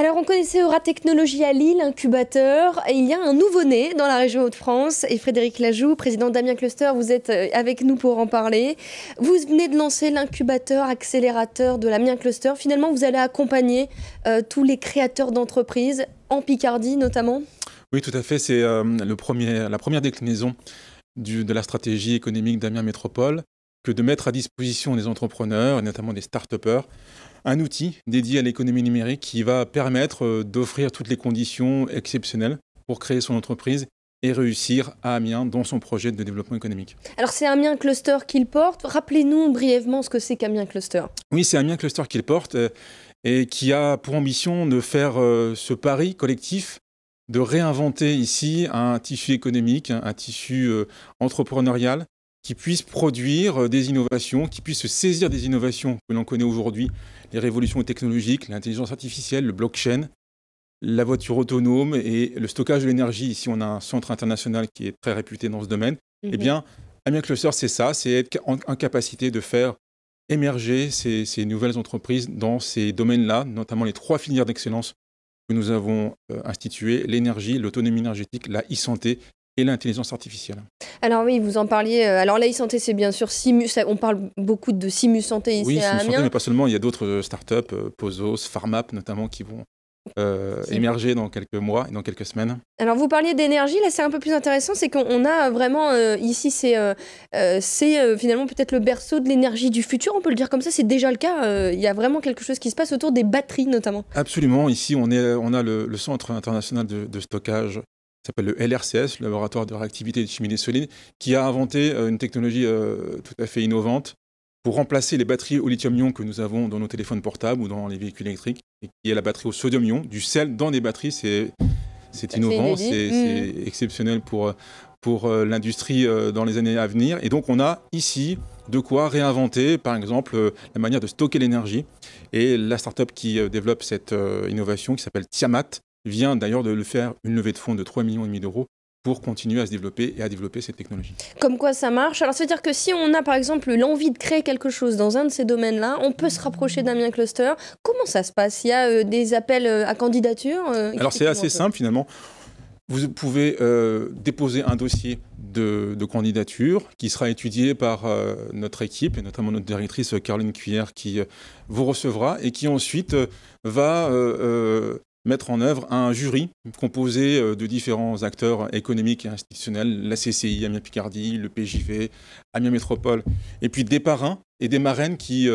Alors, on connaissait Euratechnologie à Lille, incubateur, et il y a un nouveau-né dans la région Hauts-de-France. Et Frédéric Lajoux, président d'Amiens Cluster, vous êtes avec nous pour en parler. Vous venez de lancer l'incubateur accélérateur de l'Amiens Cluster. Finalement, vous allez accompagner tous les créateurs d'entreprises, en Picardie notamment. Oui, tout à fait. C'est la première déclinaison de la stratégie économique d'Amiens Métropole, que de mettre à disposition des entrepreneurs, et notamment des start-upers, un outil dédié à l'économie numérique qui va permettre d'offrir toutes les conditions exceptionnelles pour créer son entreprise et réussir à Amiens dans son projet de développement économique. Alors c'est Amiens Cluster qu'il porte. Rappelez-nous brièvement ce que c'est qu'Amiens Cluster. Oui, c'est Amiens Cluster qu'il porte et qui a pour ambition de faire ce pari collectif de réinventer ici un tissu économique, un tissu entrepreneurial qui puisse produire des innovations, qui puisse se saisir des innovations que l'on connaît aujourd'hui, les révolutions technologiques, l'intelligence artificielle, le blockchain, la voiture autonome et le stockage de l'énergie. Ici, on a un centre international qui est très réputé dans ce domaine. Eh bien, Amiens Cluster, c'est ça, c'est être en capacité de faire émerger ces nouvelles entreprises dans ces domaines-là, notamment les 3 filières d'excellence que nous avons instituées, l'énergie, l'autonomie énergétique, la e-santé et l'intelligence artificielle. Alors oui, vous en parliez. Alors la e-santé, c'est bien sûr Simus. On parle beaucoup de Simus Santé ici oui, à Amiens. Oui, mais pas seulement. Il y a d'autres startups, Posos, Pharmap notamment, qui vont émerger dans quelques mois et dans quelques semaines. Alors vous parliez d'énergie, là c'est un peu plus intéressant, c'est qu'on a vraiment ici, c'est finalement peut-être le berceau de l'énergie du futur, on peut le dire comme ça, c'est déjà le cas. Il y a vraiment quelque chose qui se passe autour des batteries notamment. Absolument, ici on a le Centre international de stockage, qui s'appelle le LRCS, le laboratoire de réactivité et de chimie des solides, qui a inventé une technologie tout à fait innovante pour remplacer les batteries au lithium-ion que nous avons dans nos téléphones portables ou dans les véhicules électriques, et qui est la batterie au sodium-ion, du sel dans des batteries. C'est innovant, c'est exceptionnel pour l'industrie dans les années à venir. Et donc on a ici de quoi réinventer, par exemple, la manière de stocker l'énergie. Et la start-up qui développe cette innovation, qui s'appelle Tiamat, vient d'ailleurs de faire une levée de fonds de 3,5 millions d'euros pour continuer à se développer et à développer cette technologie. Comme quoi ça marche. Alors ça veut dire que si on a par exemple l'envie de créer quelque chose dans un de ces domaines-là, on peut se rapprocher d'Amiens Cluster. Comment ça se passe? Il y a des appels à candidature? Alors c'est assez simple finalement. Vous pouvez déposer un dossier de candidature qui sera étudié par notre équipe, et notamment notre directrice Caroline Cuillère qui vous recevra et qui ensuite va mettre en œuvre un jury composé de différents acteurs économiques et institutionnels, la CCI, Amiens Picardie, le PJV, Amiens Métropole, et puis des parrains et des marraines qui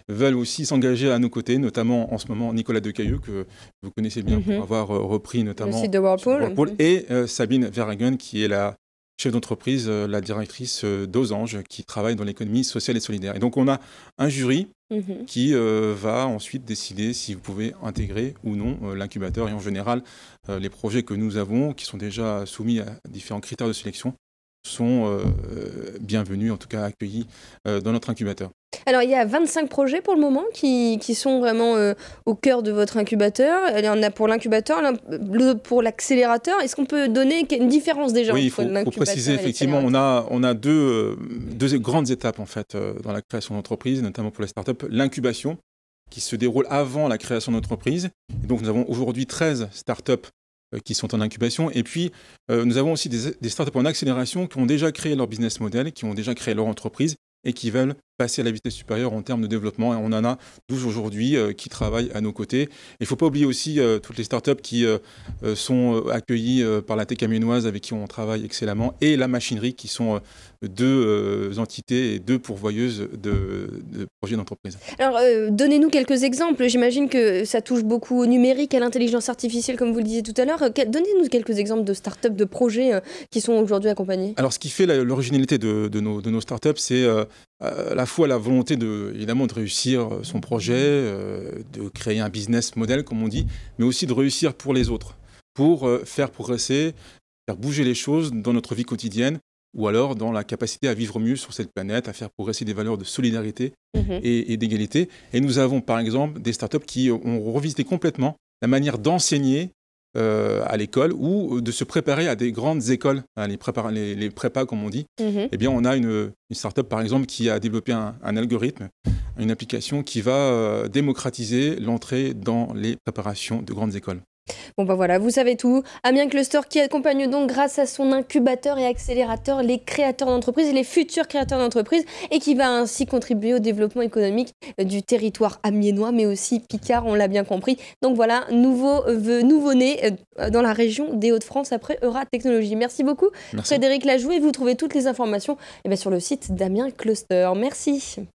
veulent aussi s'engager à nos côtés, notamment en ce moment Nicolas Decailleux, que vous connaissez bien pour avoir repris notamment le site de Whirlpool. Et Sabine Verhagen, qui est la chef d'entreprise, la directrice d'Osange, qui travaille dans l'économie sociale et solidaire. Et donc on a un jury qui va ensuite décider si vous pouvez intégrer ou non l'incubateur. Et en général, les projets que nous avons, qui sont déjà soumis à différents critères de sélection, sont bienvenus, en tout cas accueillis dans notre incubateur. Alors, il y a 25 projets pour le moment qui sont vraiment au cœur de votre incubateur. Il y en a pour l'incubateur, pour l'accélérateur. Est-ce qu'on peut donner une différence déjà entre l'incubateur et l'accélérateur? Oui, il faut préciser, effectivement, on a deux grandes étapes en fait, dans la création d'entreprise, notamment pour les startups. L'incubation, qui se déroule avant la création d'entreprise. Et donc, nous avons aujourd'hui 13 startups qui sont en incubation. Et puis, nous avons aussi des startups en accélération qui ont déjà créé leur business model, qui ont déjà créé leur entreprise et qui veulent passer à la vitesse supérieure en termes de développement. Et on en a 12 aujourd'hui qui travaillent à nos côtés. Il ne faut pas oublier aussi toutes les startups qui sont accueillies par la Tech amiénoise avec qui on travaille excellemment, et la machinerie, qui sont deux entités et deux pourvoyeuses de projets d'entreprise. Alors, donnez-nous quelques exemples. J'imagine que ça touche beaucoup au numérique, à l'intelligence artificielle, comme vous le disiez tout à l'heure. Donnez-nous quelques exemples de startups, de projets qui sont aujourd'hui accompagnés. Alors, ce qui fait l'originalité de nos startups, c'est à la fois la volonté évidemment de réussir son projet, de créer un business model, comme on dit, mais aussi de réussir pour les autres, pour faire progresser, faire bouger les choses dans notre vie quotidienne, ou alors dans la capacité à vivre mieux sur cette planète, à faire progresser des valeurs de solidarité et d'égalité. Et nous avons par exemple des startups qui ont revisité complètement la manière d'enseigner à l'école ou de se préparer à des grandes écoles, hein, les prépas comme on dit. Eh bien, on a une start-up par exemple qui a développé un algorithme, une application qui va démocratiser l'entrée dans les préparations de grandes écoles. Bon bah voilà, vous savez tout. Amiens Cluster qui accompagne donc grâce à son incubateur et accélérateur les créateurs d'entreprises et les futurs créateurs d'entreprises et qui va ainsi contribuer au développement économique du territoire amiénois mais aussi picard, on l'a bien compris. Donc voilà, nouveau-né dans la région des Hauts-de-France après Euratechnologies. Merci beaucoup. Merci. Frédéric Lajou et vous trouvez toutes les informations sur le site d'Amiens Cluster. Merci.